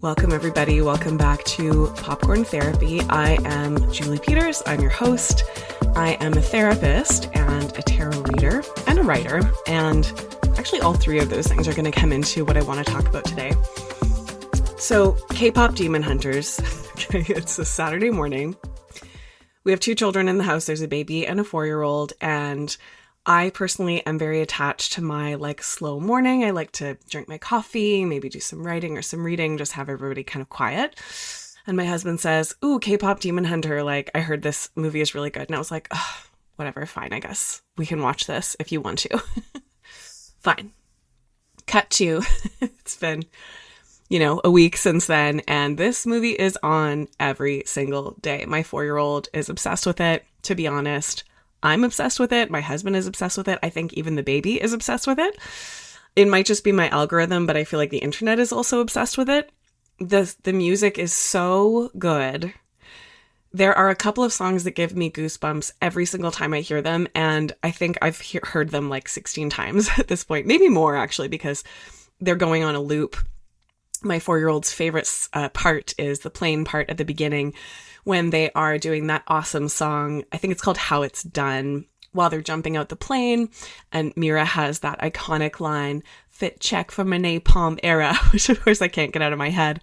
Welcome, everybody. Welcome back to Popcorn Therapy. I am Julie Peters. I'm your host. I am a therapist and a tarot reader and a writer. And actually, all three of those things are going to come into what I want to talk about today. So, K-pop demon hunters. Okay, it's a Saturday morning. We have two children in the house. There's a baby and a 4-year-old. And I personally am very attached to my slow morning. I like to drink my coffee, maybe do some writing or some reading, just have everybody kind of quiet. And my husband says, "Ooh, K-pop Demon Hunter. I heard this movie is really good." And I was like, "Oh, whatever, fine, I guess we can watch this if you want to." Fine. Cut to, it's been, a week since then. And this movie is on every single day. My 4-year-old is obsessed with it, to be honest. I'm obsessed with it. My husband is obsessed with it. I think even the baby is obsessed with it. It might just be my algorithm, but I feel like the internet is also obsessed with it. The music is so good. There are a couple of songs that give me goosebumps every single time I hear them, and I think I've heard them 16 times at this point. Maybe more, actually, because they're going on a loop. My 4-year-old's favorite part is the plane part at the beginning, when they are doing that awesome song. I think it's called How It's Done, while they're jumping out the plane. And Mira has that iconic line, "Fit check from a napalm era," which of course I can't get out of my head.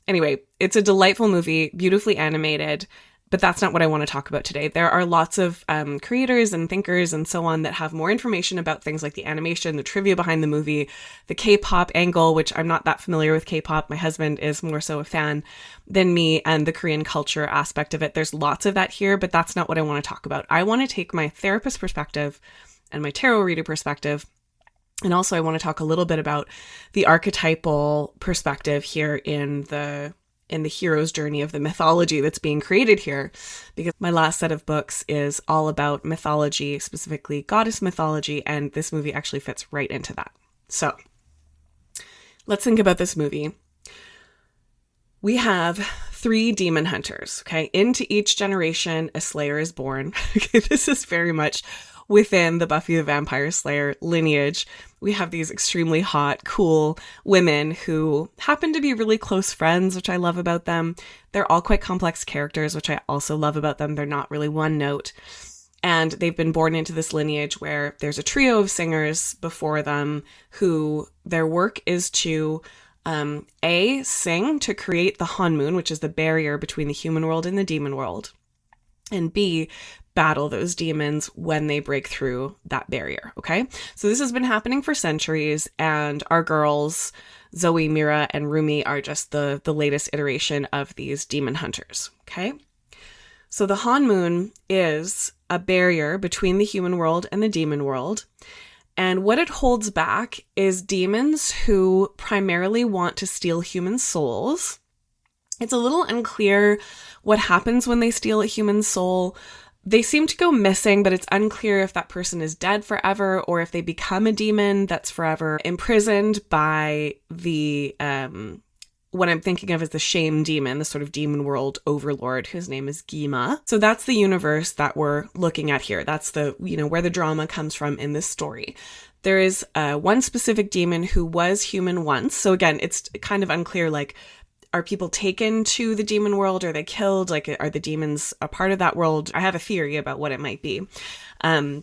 Anyway, it's a delightful movie, beautifully animated, but that's not what I want to talk about today. There are lots of creators and thinkers and so on that have more information about things like the animation, the trivia behind the movie, the K-pop angle, which I'm not that familiar with K-pop. My husband is more so a fan than me, and the Korean culture aspect of it. There's lots of that here, but that's not what I want to talk about. I want to take my therapist perspective and my tarot reader perspective. And also I want to talk a little bit about the archetypal perspective here in the hero's journey of the mythology that's being created here, because my last set of books is all about mythology, specifically goddess mythology, and this movie actually fits right into that. So let's think about this movie. We have 3 demon hunters, okay? Into each generation, a slayer is born. Okay, this is very much within the Buffy the Vampire Slayer lineage. We have these extremely hot, cool women who happen to be really close friends, which I love about them. They're all quite complex characters, which I also love about them. They're not really one note. And they've been born into this lineage where there's a trio of singers before them who their work is to A, sing to create the Hanmoon, which is the barrier between the human world and the demon world, and B, battle those demons when they break through that barrier, okay? So this has been happening for centuries, and our girls, Zoe, Mira, and Rumi, are just the latest iteration of these demon hunters, okay? So the Hanmoon is a barrier between the human world and the demon world, and what it holds back is demons who primarily want to steal human souls. It's a little unclear what happens when they steal a human soul. They seem to go missing, but it's unclear if that person is dead forever or if they become a demon that's forever imprisoned by the, what I'm thinking of as the shame demon, the sort of demon world overlord, whose name is Gima. So that's the universe that we're looking at here. That's the, where the drama comes from in this story. There is one specific demon who was human once. So again, it's kind of unclear, are people taken to the demon world? Are they killed? Are the demons a part of that world? I have a theory about what it might be,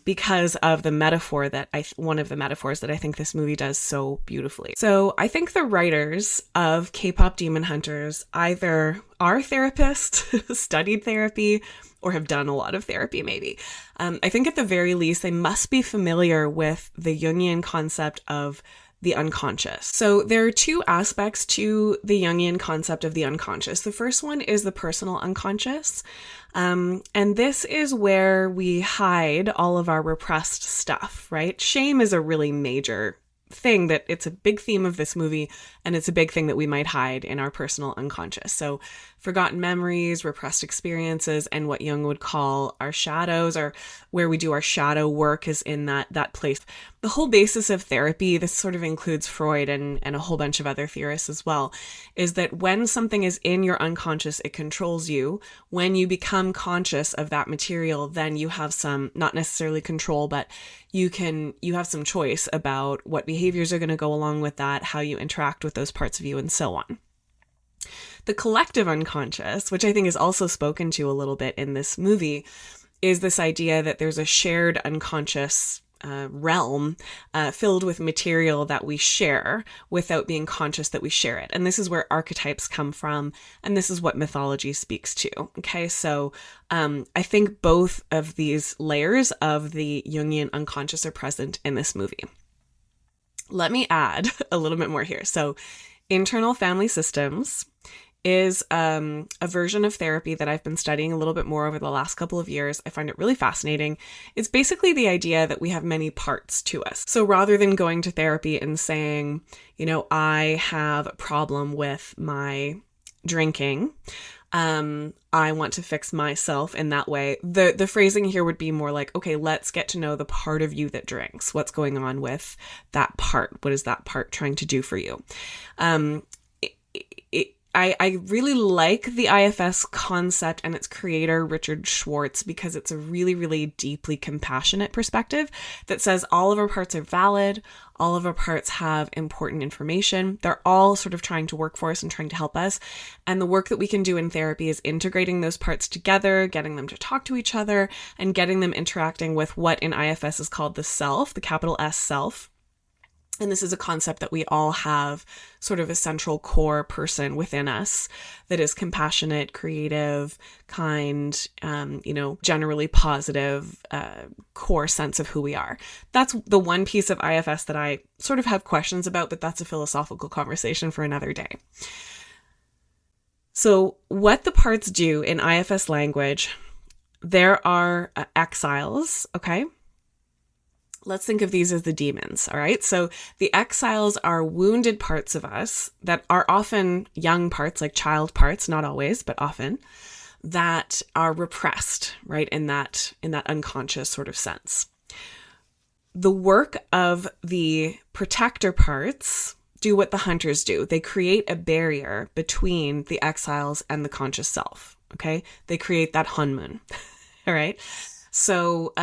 because of the metaphor one of the metaphors that I think this movie does so beautifully. So I think the writers of K-pop Demon Hunters either are therapists, studied therapy, or have done a lot of therapy, maybe. I think at the very least, they must be familiar with the Jungian concept of the unconscious. So there are 2 aspects to the Jungian concept of the unconscious. The first one is the personal unconscious. And this is where we hide all of our repressed stuff, right? Shame is a really major thing that it's a big theme of this movie, and it's a big thing that we might hide in our personal unconscious. So forgotten memories, repressed experiences, and what Jung would call our shadows, or where we do our shadow work, is in that place. The whole basis of therapy, this sort of includes Freud and a whole bunch of other theorists as well, is that when something is in your unconscious, it controls you. When you become conscious of that material, then you have some, not necessarily control, but you have some choice about what behaviors are going to go along with that, how you interact with those parts of you, and so on. The collective unconscious, which I think is also spoken to a little bit in this movie, is this idea that there's a shared unconscious realm filled with material that we share without being conscious that we share it. And this is where archetypes come from, and this is what mythology speaks to. Okay, so I think both of these layers of the Jungian unconscious are present in this movie. Let me add a little bit more here. So internal family systems is a version of therapy that I've been studying a little bit more over the last couple of years. I find it really fascinating. It's basically the idea that we have many parts to us. So rather than going to therapy and saying, I have a problem with my drinking, I want to fix myself in that way. The phrasing here would be more like, okay, let's get to know the part of you that drinks. What's going on with that part? What is that part trying to do for you? I really like the IFS concept and its creator, Richard Schwartz, because it's a really, really deeply compassionate perspective that says all of our parts are valid, all of our parts have important information. They're all sort of trying to work for us and trying to help us. And the work that we can do in therapy is integrating those parts together, getting them to talk to each other, and getting them interacting with what in IFS is called the self, the capital S self. And this is a concept that we all have sort of a central core person within us that is compassionate, creative, kind, generally positive, core sense of who we are. That's the one piece of IFS that I sort of have questions about, but that's a philosophical conversation for another day. So what the parts do in IFS language, there are exiles, okay? Let's think of these as the demons, all right? So the exiles are wounded parts of us that are often young parts, like child parts, not always, but often, that are repressed, right, in that unconscious sort of sense. The work of the protector parts do what the hunters do. They create a barrier between the exiles and the conscious self, okay? They create that Hunmun, all right? So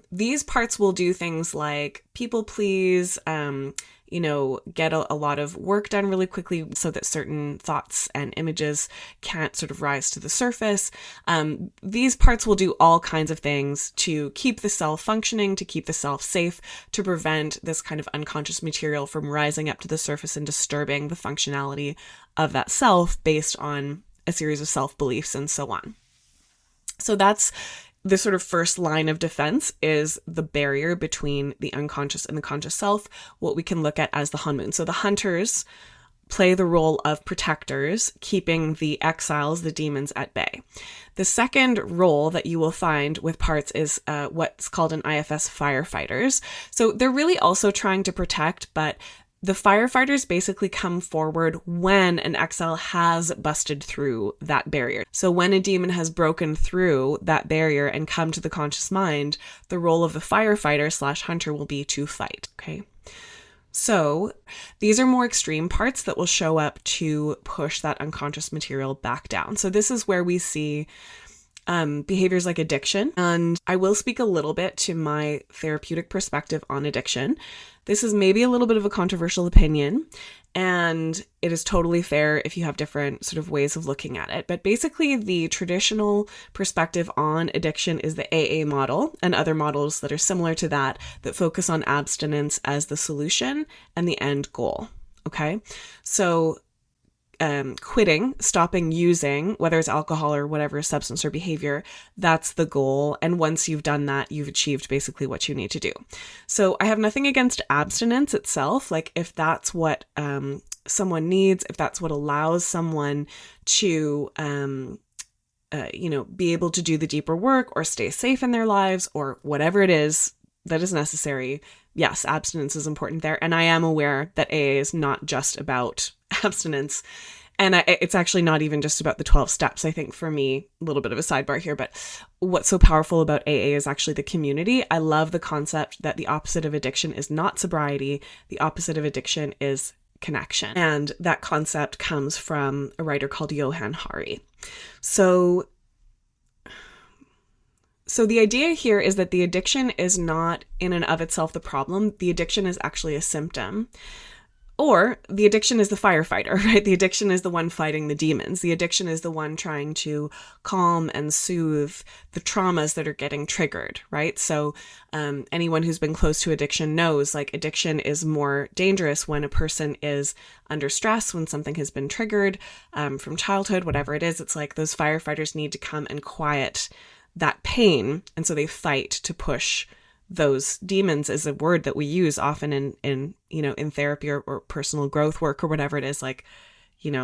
these parts will do things like people please, get a lot of work done really quickly so that certain thoughts and images can't sort of rise to the surface. These parts will do all kinds of things to keep the self functioning, to keep the self safe, to prevent this kind of unconscious material from rising up to the surface and disturbing the functionality of that self based on a series of self-beliefs and so on. So that's the sort of first line of defense, is the barrier between the unconscious and the conscious self, what we can look at as the Hunmun. So the hunters play the role of protectors, keeping the exiles, the demons, at bay. The second role that you will find with parts is what's called an IFS firefighters. So they're really also trying to protect, but the firefighters basically come forward when an exile has busted through that barrier. So when a demon has broken through that barrier and come to the conscious mind, the role of the firefighter / hunter will be to fight, okay? So these are more extreme parts that will show up to push that unconscious material back down. So this is where we see behaviors like addiction. And I will speak a little bit to my therapeutic perspective on addiction. This is maybe a little bit of a controversial opinion, and it is totally fair if you have different sort of ways of looking at it. But basically, the traditional perspective on addiction is the AA model and other models that are similar to that focus on abstinence as the solution and the end goal. Okay, so quitting, stopping using, whether it's alcohol or whatever substance or behavior, that's the goal. And once you've done that, you've achieved basically what you need to do. So I have nothing against abstinence itself. Like if that's what someone needs, if that's what allows someone to, be able to do the deeper work or stay safe in their lives or whatever it is that is necessary. Yes, abstinence is important there. And I am aware that AA is not just about abstinence. And it's actually not even just about the 12 steps. I think for me, a little bit of a sidebar here, but what's so powerful about AA is actually the community. I love the concept that the opposite of addiction is not sobriety. The opposite of addiction is connection. And that concept comes from a writer called Johann Hari. So the idea here is that the addiction is not in and of itself the problem. The addiction is actually a symptom. Or the addiction is the firefighter, right? The addiction is the one fighting the demons. The addiction is the one trying to calm and soothe the traumas that are getting triggered, right? So anyone who's been close to addiction knows, like, addiction is more dangerous when a person is under stress, when something has been triggered from childhood, whatever it is. It's like those firefighters need to come and quiet that pain. And so they fight to push those demons, is a word that we use often in therapy or personal growth work or whatever it is, like,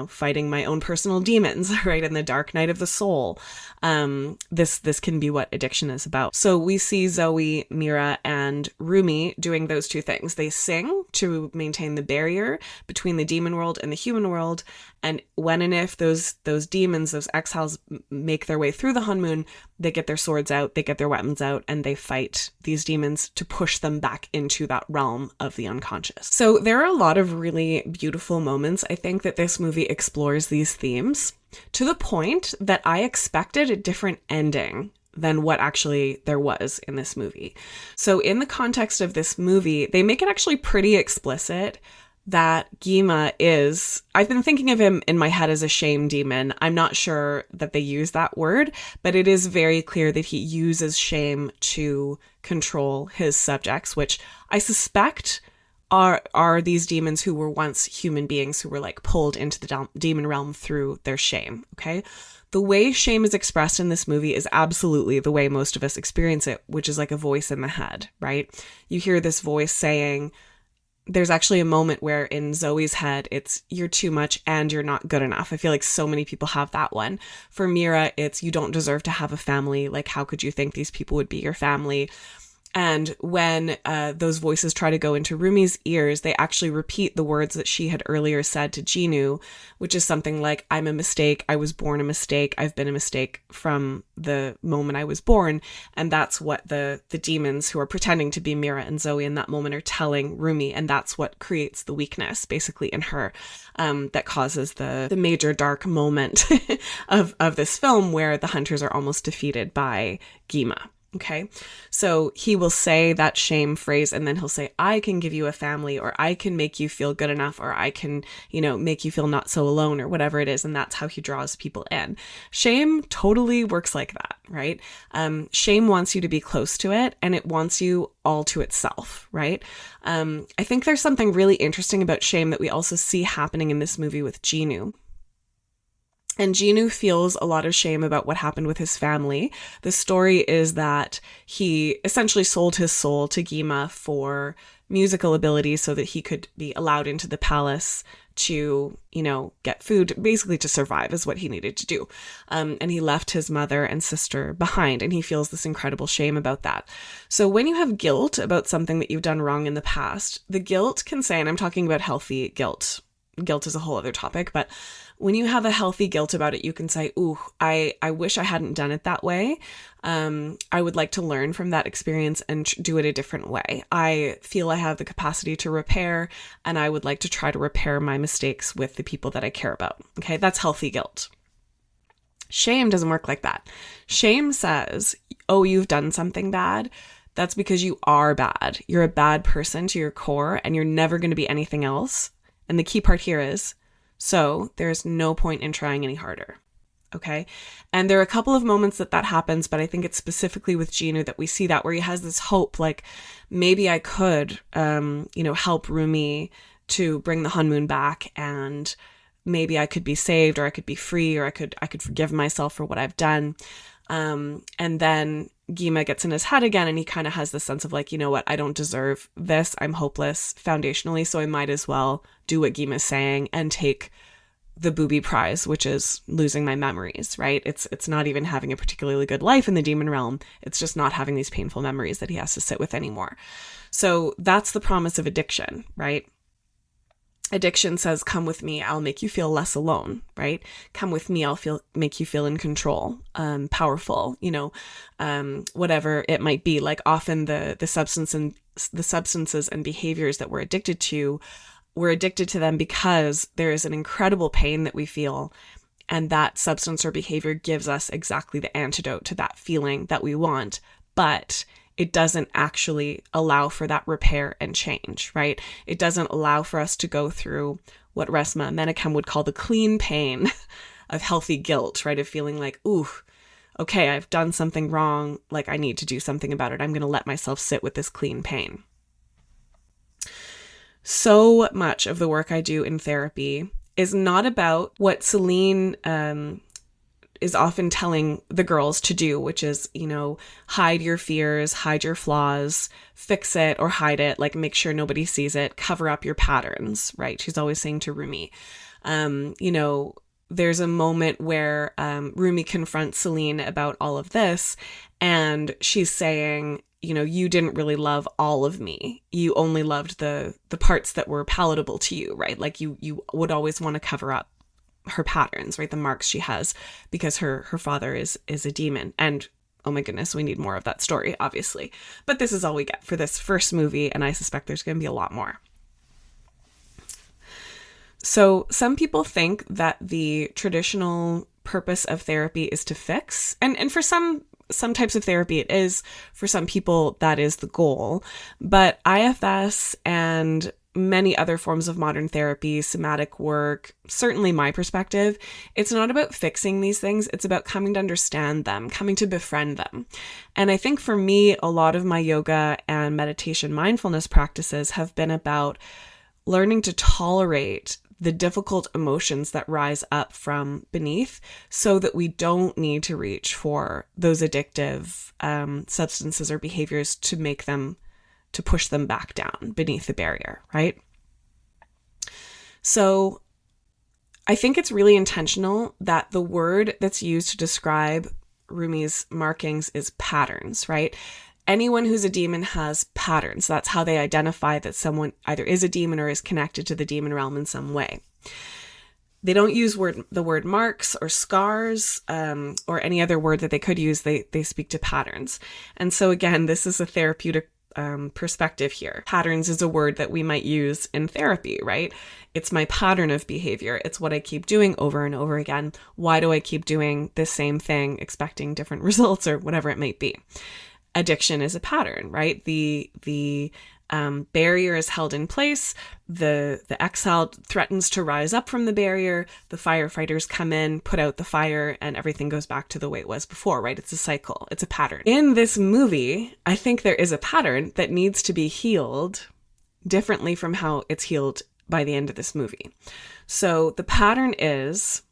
fighting my own personal demons, right? In the dark night of the soul. This can be what addiction is about. So we see Zoe, Mira, and Rumi doing those two things. They sing to maintain the barrier between the demon world and the human world. And when and if those demons, those exiles, make their way through the honeymoon, they get their swords out, they get their weapons out, and they fight these demons to push them back into that realm of the unconscious. So there are a lot of really beautiful moments. I think that this movie explores these themes to the point that I expected a different ending than what actually there was in this movie. So in the context of this movie, they make it actually pretty explicit that Gima is, I've been thinking of him in my head as a shame demon. I'm not sure that they use that word, but it is very clear that he uses shame to control his subjects, which I suspect are these demons who were once human beings who were like pulled into the demon realm through their shame. Okay. The way shame is expressed in this movie is absolutely the way most of us experience it, which is like a voice in the head, right? You hear this voice saying, there's actually a moment where in Zoe's head, it's you're too much and you're not good enough. I feel like so many people have that one. For Mira, it's you don't deserve to have a family. Like, how could you think these people would be your family? And when those voices try to go into Rumi's ears, they actually repeat the words that she had earlier said to Jinu, which is something like, I'm a mistake. I was born a mistake. I've been a mistake from the moment I was born. And that's what the demons who are pretending to be Mira and Zoe in that moment are telling Rumi. And that's what creates the weakness basically in her that causes the major dark moment of this film where the hunters are almost defeated by Gima. Okay, so he will say that shame phrase and then he'll say, I can give you a family, or I can make you feel good enough, or I can, make you feel not so alone, or whatever it is. And that's how he draws people in. Shame totally works like that, right? Shame wants you to be close to it, and it wants you all to itself, right? I think there's something really interesting about shame that we also see happening in this movie with Jinu. And Jinu feels a lot of shame about what happened with his family. The story is that he essentially sold his soul to Gima for musical ability so that he could be allowed into the palace to, get food, basically to survive is what he needed to do. And he left his mother and sister behind, and he feels this incredible shame about that. So when you have guilt about something that you've done wrong in the past, the guilt can say, and I'm talking about healthy guilt is a whole other topic, but when you have a healthy guilt about it, you can say, ooh, I wish I hadn't done it that way. I would like to learn from that experience and do it a different way. I feel I have the capacity to repair, and I would like to try to repair my mistakes with the people that I care about. Okay, that's healthy guilt. Shame doesn't work like that. Shame says, oh, you've done something bad. That's because you are bad. You're a bad person to your core, and you're never going to be anything else. And the key part here is, so there's no point in trying any harder. Okay. And there are a couple of moments that happens, but I think it's specifically with Jinu that we see that, where he has this hope, like maybe I could, help Rumi to bring the honeymoon back, and maybe I could be saved, or I could be free, or I could forgive myself for what I've done. And then Gima gets in his head again, and he kind of has this sense of like, you know what, I don't deserve this. I'm hopeless foundationally, so I might as well do what Gima's saying and take the booby prize, which is losing my memories, right? It's not even having a particularly good life in the demon realm. It's just not having these painful memories that he has to sit with anymore. So that's the promise of addiction, right? Addiction says, come with me, I'll make you feel less alone, right? Come with me, I'll make you feel in control, powerful, whatever it might be. Like often the substances and behaviors that we're addicted to them because there is an incredible pain that we feel, and that substance or behavior gives us exactly the antidote to that feeling that we want. But it doesn't actually allow for that repair and change, right? It doesn't allow for us to go through what Resmaa Menakem would call the clean pain of healthy guilt, right? Of feeling like, ooh, okay, I've done something wrong. Like, I need to do something about it. I'm going to let myself sit with this clean pain. So much of the work I do in therapy is not about what Celine is often telling the girls to do, which is, hide your fears, hide your flaws, fix it or hide it, like make sure nobody sees it, cover up your patterns, right? She's always saying to Rumi, there's a moment where Rumi confronts Celine about all of this, and she's saying, you didn't really love all of me. You only loved the parts that were palatable to you, right? Like you would always want to cover up her patterns, right? The marks she has because her father is a demon. And oh my goodness, we need more of that story, obviously. But this is all we get for this first movie, and I suspect there's going to be a lot more. So some people think that the traditional purpose of therapy is to fix. And for some types of therapy it is. For some people, that is the goal. But IFS and many other forms of modern therapy, somatic work, certainly my perspective, it's not about fixing these things. It's about coming to understand them, coming to befriend them. And I think for me, a lot of my yoga and meditation mindfulness practices have been about learning to tolerate the difficult emotions that rise up from beneath so that we don't need to reach for those addictive substances or behaviors to push them back down beneath the barrier, right? So I think it's really intentional that the word that's used to describe Rumi's markings is patterns, right? Anyone who's a demon has patterns. That's how they identify that someone either is a demon or is connected to the demon realm in some way. They don't use the word marks or scars or any other word that they could use. They speak to patterns. And so again, this is a therapeutic perspective here. Patterns is a word that we might use in therapy, right? It's my pattern of behavior. It's what I keep doing over and over again. Why do I keep doing the same thing, expecting different results or whatever it might be? Addiction is a pattern, right? The barrier is held in place. The exile threatens to rise up from the barrier. The firefighters come in, put out the fire, and everything goes back to the way it was before, right? It's a cycle. It's a pattern. In this movie, I think there is a pattern that needs to be healed differently from how it's healed by the end of this movie. So the pattern is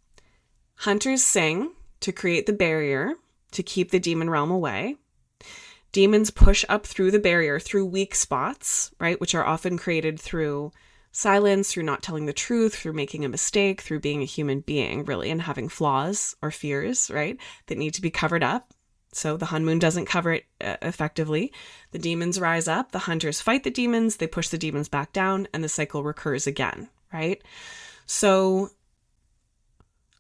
hunters sing to create the barrier to keep the demon realm away. Demons push up through the barrier through weak spots, right, which are often created through silence, through not telling the truth, through making a mistake, through being a human being, really, and having flaws or fears, right, that need to be covered up. So the Hun doesn't cover it effectively. The demons rise up, the hunters fight the demons, they push the demons back down, and the cycle recurs again, right? So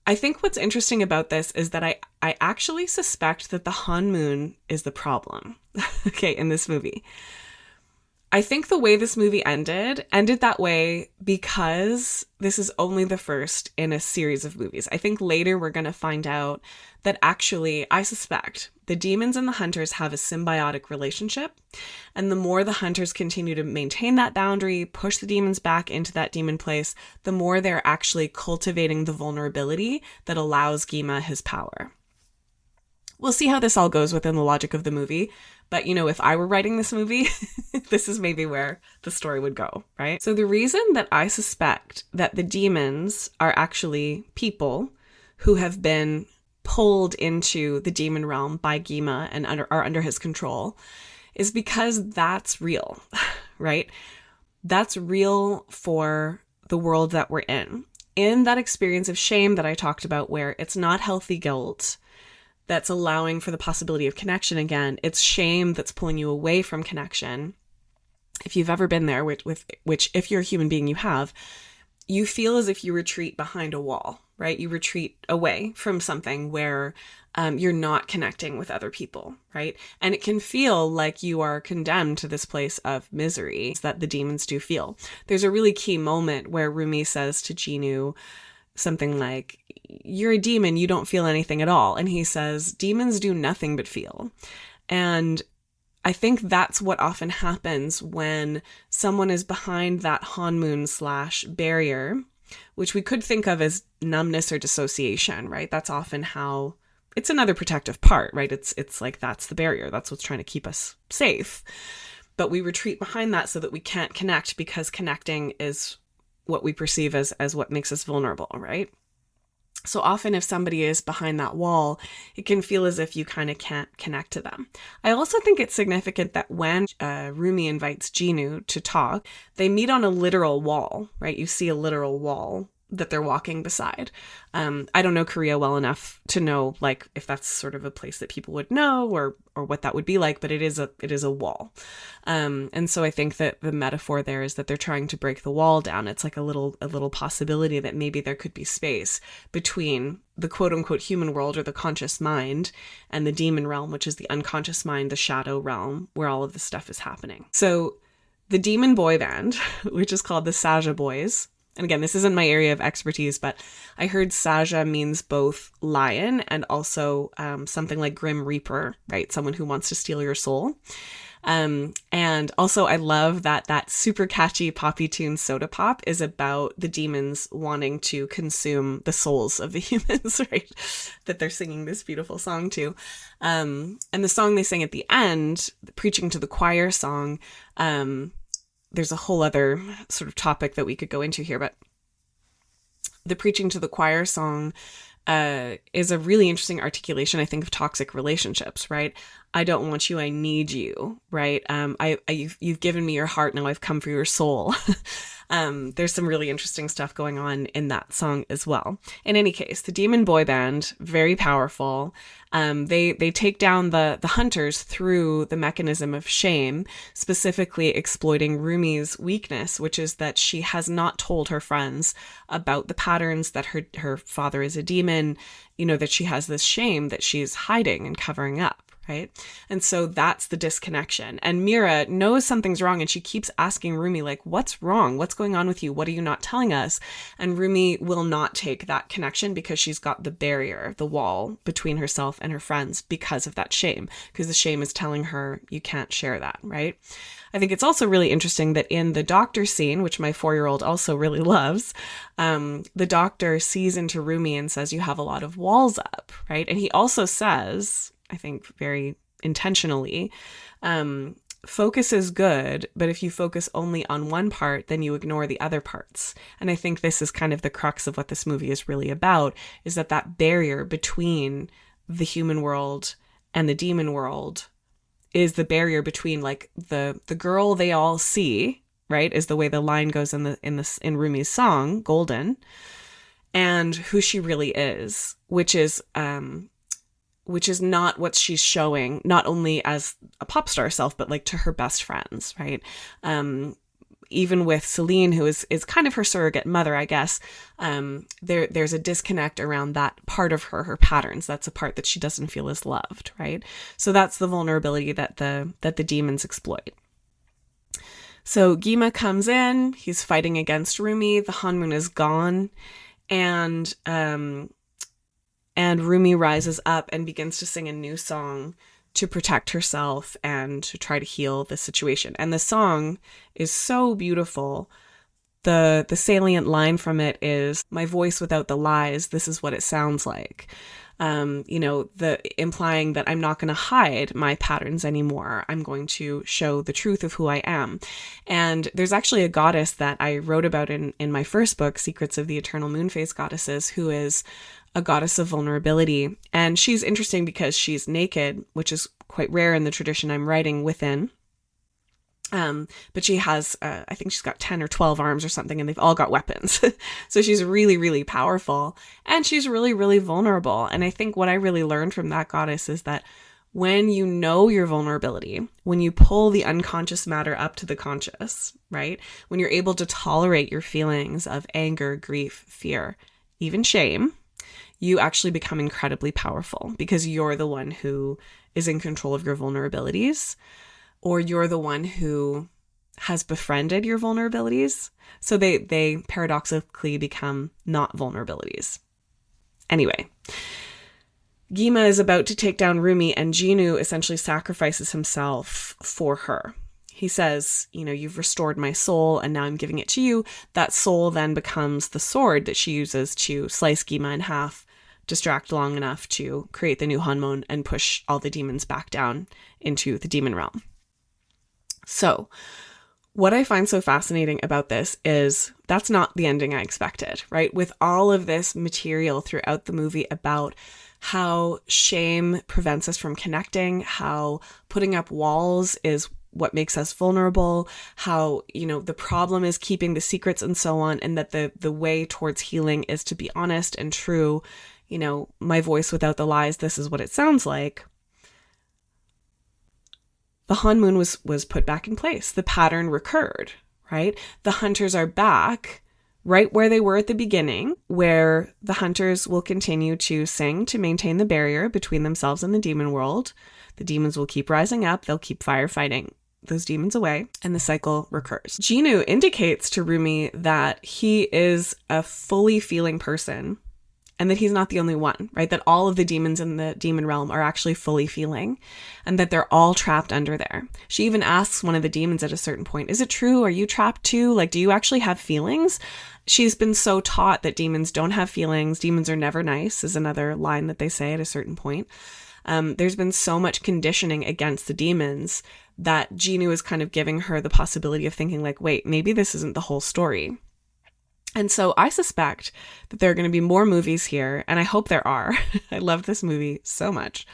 I think what's interesting about this is that I actually suspect that the Hun is the problem, okay, in this movie. I think the way this movie ended that way because this is only the first in a series of movies. I think later we're going to find out that actually, I suspect, the demons and the hunters have a symbiotic relationship. And the more the hunters continue to maintain that boundary, push the demons back into that demon place, the more they're actually cultivating the vulnerability that allows Gima his power. We'll see how this all goes within the logic of the movie. But, if I were writing this movie, this is maybe where the story would go, right? So the reason that I suspect that the demons are actually people who have been pulled into the demon realm by Gima and are under his control is because that's real, right? That's real for the world that we're in. In that experience of shame that I talked about, where it's not healthy guilt that's allowing for the possibility of connection again, it's shame that's pulling you away from connection. If you've ever been there, which if you're a human being, you have, you feel as if you retreat behind a wall, right? You retreat away from something where you're not connecting with other people, right? And it can feel like you are condemned to this place of misery that the demons do feel. There's a really key moment where Rumi says to Jinu something like, "You're a demon, you don't feel anything at all." And he says, "Demons do nothing but feel." And I think that's what often happens when someone is behind that Hanmun / barrier, which we could think of as numbness or dissociation, right? That's often how it's another protective part, right? It's like that's the barrier. That's what's trying to keep us safe. But we retreat behind that so that we can't connect, because connecting is what we perceive as what makes us vulnerable, right? So often if somebody is behind that wall, it can feel as if you kind of can't connect to them. I also think it's significant that when Rumi invites Jinu to talk, they meet on a literal wall, right? You see a literal wall that they're walking beside. I don't know Korea well enough to know like if that's sort of a place that people would know or what that would be like, but it is a wall. And so I think that the metaphor there is that they're trying to break the wall down. It's like a little possibility that maybe there could be space between the quote unquote human world or the conscious mind and the demon realm, which is the unconscious mind, the shadow realm, where all of this stuff is happening. So the demon boy band, which is called the Saja Boys, and again, this isn't my area of expertise, but I heard Saja means both lion and also something like Grim Reaper, right? Someone who wants to steal your soul. And also I love that super catchy poppy tune Soda Pop is about the demons wanting to consume the souls of the humans, right? That they're singing this beautiful song to. And the song they sing at the end, the Preaching to the Choir song, there's a whole other sort of topic that we could go into here, but the Preaching to the Choir song is a really interesting articulation, I think, of toxic relationships, right? I don't want you, I need you, right? You've given me your heart, now I've come for your soul. There's some really interesting stuff going on in that song as well. In any case, the demon boy band, very powerful. They take down the hunters through the mechanism of shame, specifically exploiting Rumi's weakness, which is that she has not told her friends about the patterns, that her father is a demon, that she has this shame that she's hiding and covering up. Right. And so that's the disconnection. And Mira knows something's wrong and she keeps asking Rumi, like, what's wrong? What's going on with you? What are you not telling us? And Rumi will not take that connection because she's got the barrier, the wall between herself and her friends because of that shame, because the shame is telling her you can't share that. Right. I think it's also really interesting that in the doctor scene, which my 4-year-old also really loves, the doctor sees into Rumi and says, you have a lot of walls up. Right. And he also says, I think very intentionally, focus is good, but if you focus only on one part, then you ignore the other parts. And I think this is kind of the crux of what this movie is really about, is that barrier between the human world and the demon world is the barrier between like the girl they all see, right, is the way the line goes in Rumi's song, Golden, and who she really is, which is not what she's showing, not only as a pop star self, but like to her best friends, right? Even with Celine, who is kind of her surrogate mother, I guess, there's a disconnect around that part of her patterns. That's a part that she doesn't feel is loved, right? So that's the vulnerability that the demons exploit. So Gima comes in, he's fighting against Rumi, the Hanmun is gone, and Rumi rises up and begins to sing a new song to protect herself and to try to heal the situation. And the song is so beautiful. The salient line from it is, my voice without the lies, this is what it sounds like. The implying that I'm not going to hide my patterns anymore. I'm going to show the truth of who I am. And there's actually a goddess that I wrote about in my first book, Secrets of the Eternal Moon Phase Goddesses, who is a goddess of vulnerability. And she's interesting because she's naked, which is quite rare in the tradition I'm writing within. But she has, I think she's got 10 or 12 arms or something, and they've all got weapons. So she's really, really powerful, and she's really, really vulnerable. And I think what I really learned from that goddess is that when you know your vulnerability, when you pull the unconscious matter up to the conscious, right? When you're able to tolerate your feelings of anger, grief, fear, even shame, you actually become incredibly powerful because you're the one who is in control of your vulnerabilities, or you're the one who has befriended your vulnerabilities. So they paradoxically become not vulnerabilities. Anyway, Gima is about to take down Rumi, and Jinu essentially sacrifices himself for her. He says, you've restored my soul and now I'm giving it to you. That soul then becomes the sword that she uses to slice Gima in half, distract long enough to create the new Hanmon and push all the demons back down into the demon realm. So what I find so fascinating about this is that's not the ending I expected, right? With all of this material throughout the movie about how shame prevents us from connecting, how putting up walls is what makes us vulnerable, how, the problem is keeping the secrets and so on, and that the way towards healing is to be honest and true, my voice without the lies, this is what it sounds like. The Hanmon was put back in place. The pattern recurred, right? The hunters are back right where they were at the beginning, where the hunters will continue to sing to maintain the barrier between themselves and the demon world. The demons will keep rising up. They'll keep firefighting those demons away, and the cycle recurs. Jinu indicates to Rumi that he is a fully feeling person and that he's not the only one, right? That all of the demons in the demon realm are actually fully feeling and that they're all trapped under there. She even asks one of the demons at a certain point, is it true? Are you trapped too? Like, do you actually have feelings? She's been so taught that demons don't have feelings. Demons are never nice is another line that they say at a certain point. There's been so much conditioning against the demons that Jinu is kind of giving her the possibility of thinking like, wait, maybe this isn't the whole story. And so I suspect that there are going to be more movies here, and I hope there are. I love this movie so much.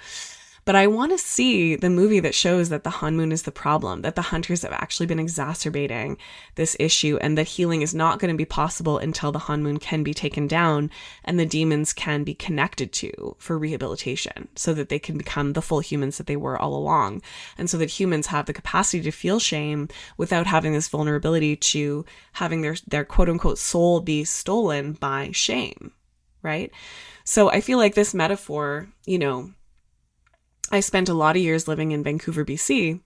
But I want to see the movie that shows that the Hanmon is the problem, that the hunters have actually been exacerbating this issue, and that healing is not going to be possible until the Hanmon can be taken down and the demons can be connected to for rehabilitation so that they can become the full humans that they were all along. And so that humans have the capacity to feel shame without having this vulnerability to having their quote unquote soul be stolen by shame, right? So I feel like this metaphor, I spent a lot of years living in Vancouver, BC,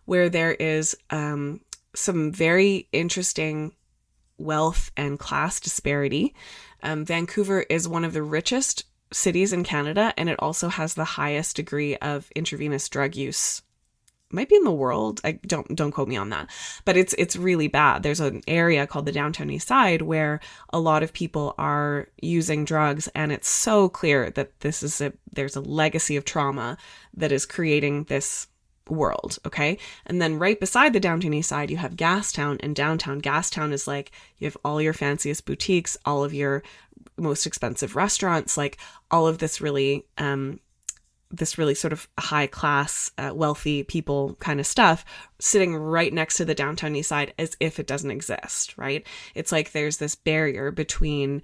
where there is some very interesting wealth and class disparity. Vancouver is one of the richest cities in Canada, and it also has the highest degree of intravenous drug use. Might be in the world. I don't quote me on that, but it's really bad. There's an area called the Downtown East Side where a lot of people are using drugs, and it's so clear that there's a legacy of trauma that is creating this world. Okay. And then right beside the Downtown East Side, you have Gastown, and downtown Gastown is like, you have all your fanciest boutiques, all of your most expensive restaurants, like all of this really sort of high class, wealthy people kind of stuff sitting right next to the Downtown East Side as if it doesn't exist, right? It's like there's this barrier between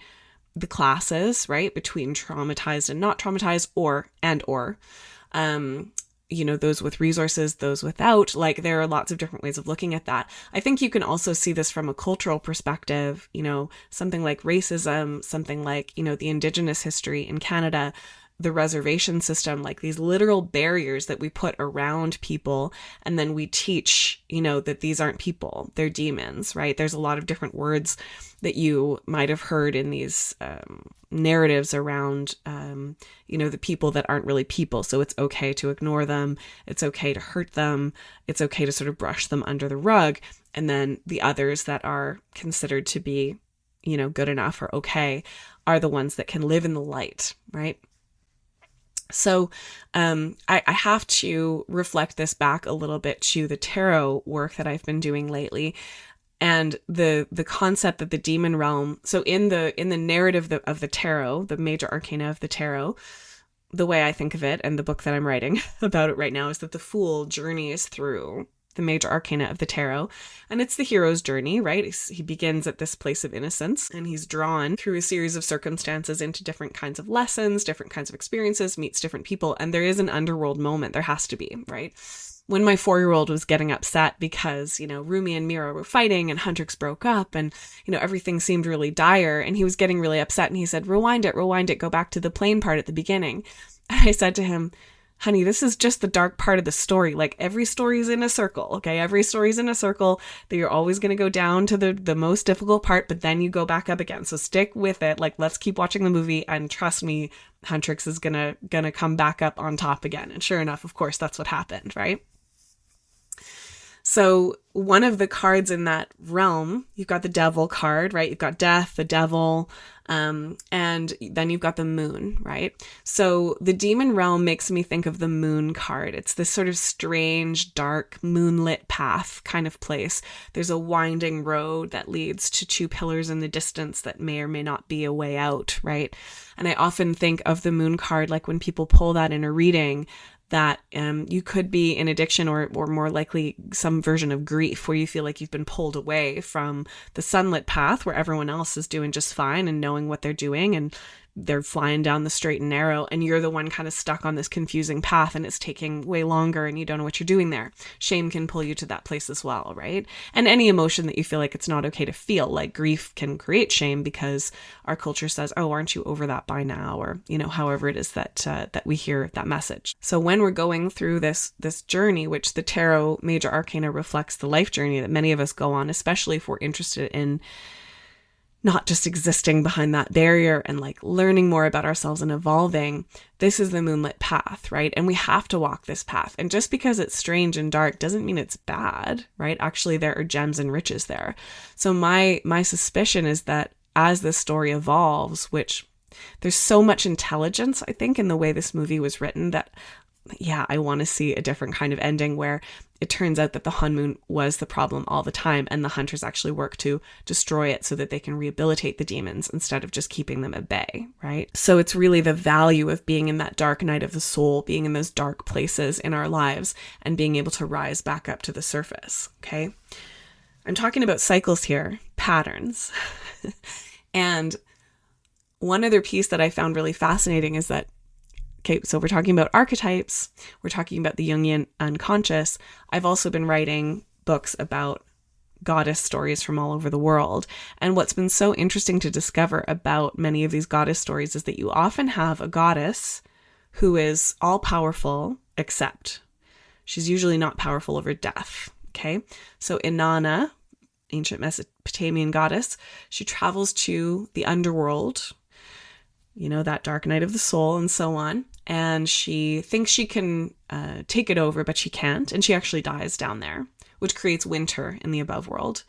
the classes, right? Between traumatized and not traumatized, or those with resources, those without. Like, there are lots of different ways of looking at that. I think you can also see this from a cultural perspective, something like racism, something like, the Indigenous history in Canada, the reservation system, like these literal barriers that we put around people. And then we teach, that these aren't people, they're demons, right? There's a lot of different words that you might have heard in these narratives around, the people that aren't really people. So it's okay to ignore them. It's okay to hurt them. It's okay to sort of brush them under the rug. And then the others that are considered to be, good enough or okay are the ones that can live in the light, right? So I have to reflect this back a little bit to the tarot work that I've been doing lately, and the concept that the demon realm. So in the narrative of the tarot, the major arcana of the tarot, the way I think of it, and the book that I'm writing about it right now, is that the Fool journeys through the major arcana of the tarot, and it's the hero's journey, right? He begins at this place of innocence, and he's drawn through a series of circumstances into different kinds of lessons, different kinds of experiences, meets different people, and there is an underworld moment. There has to be, right? When my 4-year-old was getting upset because, Rumi and Mira were fighting and Huntrix broke up and, everything seemed really dire, and he was getting really upset, and he said, rewind it, go back to the plain part at the beginning. And I said to him, honey, this is just the dark part of the story. Like every story's in a circle, okay? Every story's in a circle that you're always going to go down to the most difficult part, but then you go back up again. So stick with it. Like, let's keep watching the movie, and trust me, Huntrix is gonna come back up on top again. And sure enough, of course, that's what happened, right? So one of the cards in that realm, you've got the devil card, right? You've got death, the devil, and then you've got the moon, right? So the demon realm makes me think of the moon card. It's this sort of strange, dark, moonlit path kind of place. There's a winding road that leads to two pillars in the distance that may or may not be a way out, right? And I often think of the moon card, like when people pull that in a reading, that you could be in addiction or more likely some version of grief where you feel like you've been pulled away from the sunlit path where everyone else is doing just fine and knowing what they're doing and they're flying down the straight and narrow, and you're the one kind of stuck on this confusing path and it's taking way longer and you don't know what you're doing there. Shame can pull you to that place as well, right? And any emotion that you feel like it's not okay to feel, like grief can create shame because our culture says, oh, aren't you over that by now? Or, however it is that we hear that message. So when we're going through this journey, which the Tarot Major Arcana reflects the life journey that many of us go on, especially if we're interested in not just existing behind that barrier and like learning more about ourselves and evolving, this is the moonlit path, right? And we have to walk this path. And just because it's strange and dark doesn't mean it's bad, right? Actually, there are gems and riches there. So my suspicion is that as this story evolves, which there's so much intelligence, I think, in the way this movie was written that, yeah, I want to see a different kind of ending where it turns out that the Hun Moon was the problem all the time and the hunters actually work to destroy it so that they can rehabilitate the demons instead of just keeping them at bay, right? So it's really the value of being in that dark night of the soul, being in those dark places in our lives and being able to rise back up to the surface, okay? I'm talking about cycles here, patterns. And one other piece that I found really fascinating is that, okay, so we're talking about archetypes, we're talking about the Jungian unconscious. I've also been writing books about goddess stories from all over the world. And what's been so interesting to discover about many of these goddess stories is that you often have a goddess who is all powerful, except she's usually not powerful over death. Okay, so Inanna, ancient Mesopotamian goddess, she travels to the underworld, that dark night of the soul and so on. And she thinks she can take it over, but she can't. And she actually dies down there, which creates winter in the above world.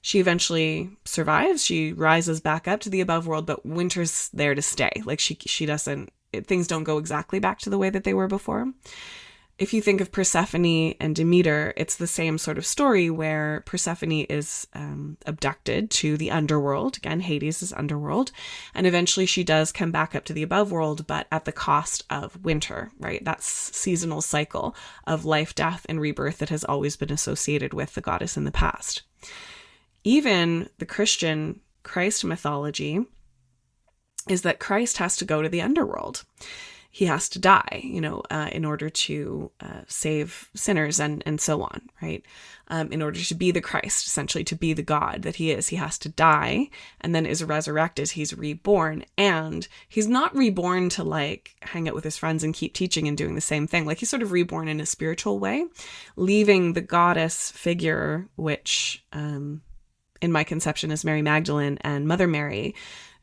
She eventually survives. She rises back up to the above world, but winter's there to stay. Like she doesn't, things don't go exactly back to the way that they were before. If you think of Persephone and Demeter, it's the same sort of story where Persephone is abducted to the underworld. Again, Hades is underworld. And eventually she does come back up to the above world, but at the cost of winter, right? That's seasonal cycle of life, death, and rebirth that has always been associated with the goddess in the past. Even the Christian Christ mythology is that Christ has to go to the underworld. He has to die, in order to save sinners and so on, right? In order to be the Christ, essentially to be the God that he is, he has to die and then is resurrected. He's reborn, and he's not reborn to like hang out with his friends and keep teaching and doing the same thing. Like he's sort of reborn in a spiritual way, leaving the goddess figure, which in my conception is Mary Magdalene and Mother Mary,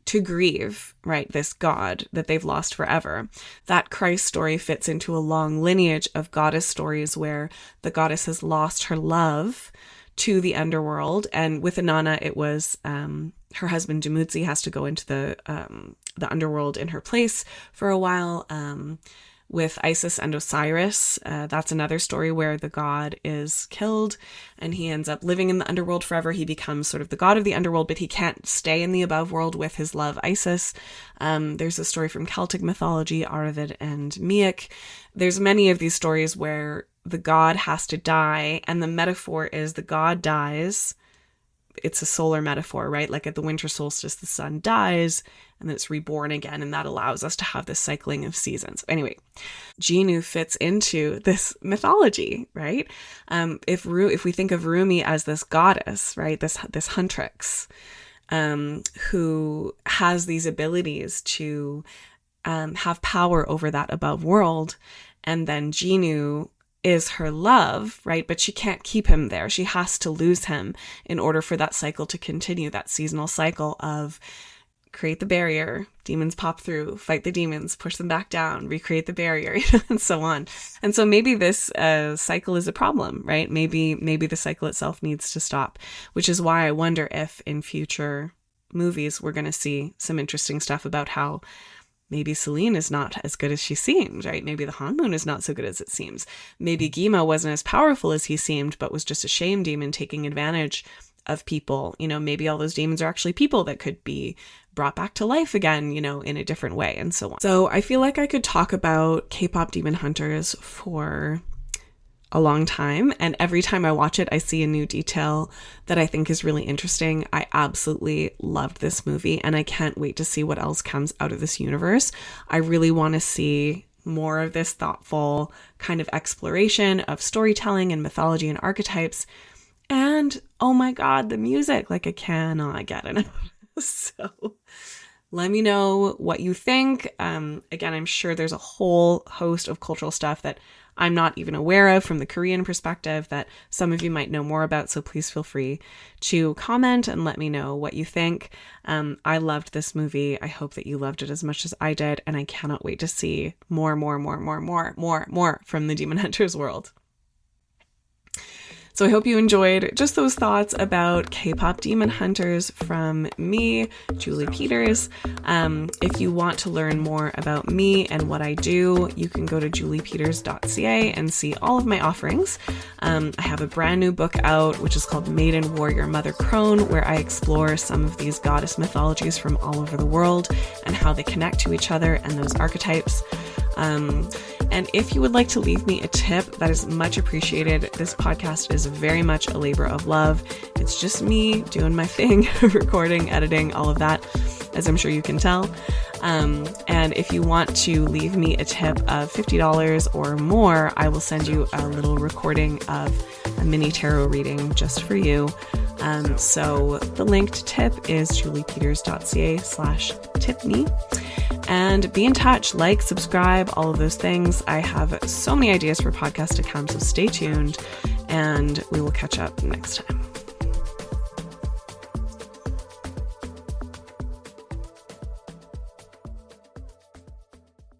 to grieve, right, this God that they've lost forever. That Christ story fits into a long lineage of goddess stories where the goddess has lost her love to the underworld. And with Inanna, it was her husband Dumuzi has to go into the underworld in her place for a while. With Isis and Osiris, that's another story where the god is killed and he ends up living in the underworld forever. He becomes sort of the god of the underworld, but he can't stay in the above world with his love Isis. There's a story from Celtic mythology, Arvid and Miek. There's many of these stories where the god has to die, and the metaphor is the god dies. It's a solar metaphor, right? Like at the winter solstice, the sun dies and then it's reborn again. And that allows us to have this cycling of seasons. Anyway, Jinnu fits into this mythology, right? If we think of Rumi as this goddess, right? This huntrix, who has these abilities to have power over that above world. and then Jinu is her love, right? But she can't keep him there. She has to lose him in order for that cycle to continue, that seasonal cycle of create the barrier, demons pop through, fight the demons, push them back down, recreate the barrier, and so on. And so maybe this cycle is a problem, right? Maybe the cycle itself needs to stop, which is why I wonder if in future movies we're going to see some interesting stuff about how maybe Celine is not as good as she seems, right? Maybe the Hanmoon is not so good as it seems. Maybe Gima wasn't as powerful as he seemed, but was just a shame demon taking advantage of people. Maybe all those demons are actually people that could be brought back to life again, in a different way, and so on. So I feel like I could talk about K-pop Demon Hunters for a long time, and every time I watch it, I see a new detail that I think is really interesting. I absolutely loved this movie, and I can't wait to see what else comes out of this universe. I really want to see more of this thoughtful kind of exploration of storytelling and mythology and archetypes. And oh my God, the music, I cannot get enough. So let me know what you think. Again, I'm sure there's a whole host of cultural stuff that I'm not even aware of from the Korean perspective that some of you might know more about. So please feel free to comment and let me know what you think. I loved this movie. I hope that you loved it as much as I did. And I cannot wait to see more from the Demon Hunters world. So I hope you enjoyed just those thoughts about K-pop Demon Hunters from me, Julie Peters. If you want to learn more about me and what I do, you can go to juliepeters.ca and see all of my offerings. I have a brand new book out, which is called Maiden, Warrior, Mother, Crone, where I explore some of these goddess mythologies from all over the world and how they connect to each other and those archetypes. And if you would like to leave me a tip, that is much appreciated. This podcast is very much a labor of love. It's just me doing my thing, recording, editing, all of that, as I'm sure you can tell. And if you want to leave me a tip of $50 or more, I will send you a little recording of a mini tarot reading just for you. So the linked tip is juliepeters.ca/tipme. And be in touch, subscribe, all of those things. I have so many ideas for podcasts to come, so stay tuned, and we will catch up next time.